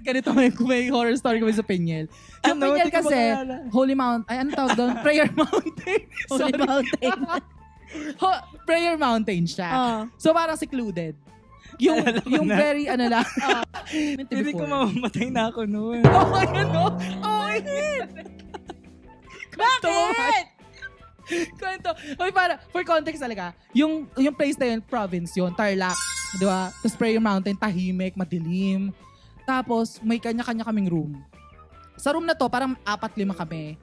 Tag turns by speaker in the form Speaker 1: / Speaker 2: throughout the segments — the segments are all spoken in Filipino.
Speaker 1: ganito may horror story kami sa Pinyel. Yung
Speaker 2: Ano?
Speaker 1: Pinyel
Speaker 2: Di ko
Speaker 1: kasi,
Speaker 2: makilala.
Speaker 1: Holy Mount, ay ano tawag doon? Prayer Mountain.
Speaker 3: Holy
Speaker 1: Sorry.
Speaker 3: Mountain.
Speaker 1: Prayer Mountain siya.
Speaker 3: Oh.
Speaker 1: So parang secluded. Yung
Speaker 2: na.
Speaker 1: very ano lang.
Speaker 2: Hindi ko mamamatay na ako noon.
Speaker 1: Okay, ano? Okay.
Speaker 3: Bakit?
Speaker 1: Kwento. Okay, para, for context talaga, yung place na yun, province yun, Tarlac. Di ba? Tapos Prayer Mountain, tahimik, madilim. Tapos, may kanya-kanya kaming room. Sa room na to, parang 4-5 kami.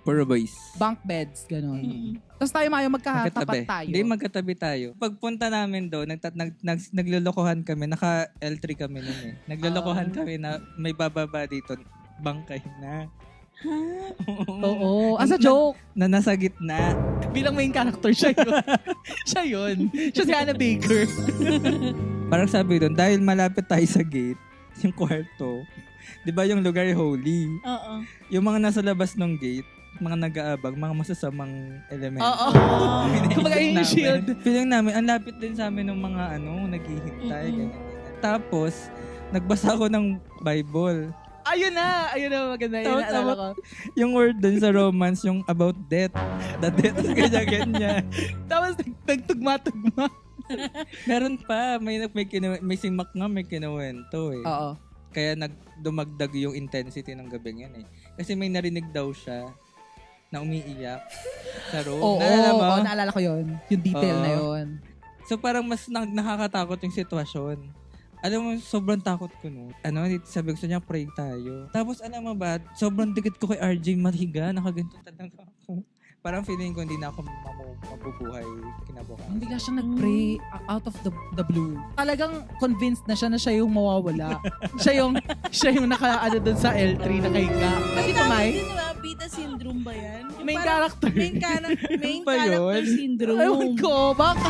Speaker 2: Puro boys.
Speaker 1: Bunk beds, gano'n. Tapos tayo magkatapat tayo.
Speaker 2: Hindi, magkatabi tayo. Pagpunta namin doon, naglolokohan kami. Naka L3 kami nun eh. Naglolokohan kami na may bababa dito. Bangkay na.
Speaker 1: Oo. As a joke.
Speaker 2: Na nasa gitna.
Speaker 1: Bilang main character, siya yun. Siya yun. Siya si Hannah Baker.
Speaker 2: Parang sabi doon, dahil malapit tayo sa gate, yung kwarto, di ba yung lugar holy?
Speaker 3: Oo.
Speaker 2: Yung mga nasa labas ng gate, mga nag-aabang, mga masasamang element.
Speaker 1: Oo.
Speaker 2: Pinaisip
Speaker 1: Kumbaga yung
Speaker 2: namin.
Speaker 1: shield.
Speaker 2: Feeling namin, ang lapit din sa amin ng mga naghihintay. Ganyan. Tapos, nagbasa ako ng Bible.
Speaker 1: Ayun na, maganda. Yun na, alala ko.
Speaker 2: Yung word dun sa Romans, yung about death. The death, ganyan.
Speaker 1: Tapos nagtugma-tugma.
Speaker 2: Meron pa, may simak nga, may kinuwento eh.
Speaker 1: Oo.
Speaker 2: Kaya dumagdag yung intensity ng gabing yan eh. Kasi may narinig daw siya na umiiyak sa room.
Speaker 1: Oo,
Speaker 2: Naalala mo?
Speaker 1: naalala ko yun. Yung detail
Speaker 2: Oo.
Speaker 1: na yun.
Speaker 2: So parang mas nakakatakot yung sitwasyon. Alam mo, sobrang takot ko no. Sabi ko sa niya, pray tayo. Tapos alam mo ba, sobrang dikit ko kay RJ Mahiga. Nakaganto talaga ako. Parang feeling ko hindi na ako mabubuhay kinabukasan.
Speaker 1: Hindi nga siya nag-pray out of the blue. Talagang convinced na siya yung mawawala. siya yung doon sa L3 nakahiga. Kasi
Speaker 3: May
Speaker 1: kamay,
Speaker 3: din ba? Beta syndrome ba yan? Yung
Speaker 1: main
Speaker 3: parang
Speaker 1: character.
Speaker 3: Main
Speaker 2: Ba
Speaker 3: character
Speaker 2: yun?
Speaker 3: syndrome.
Speaker 1: Ewan ko, baka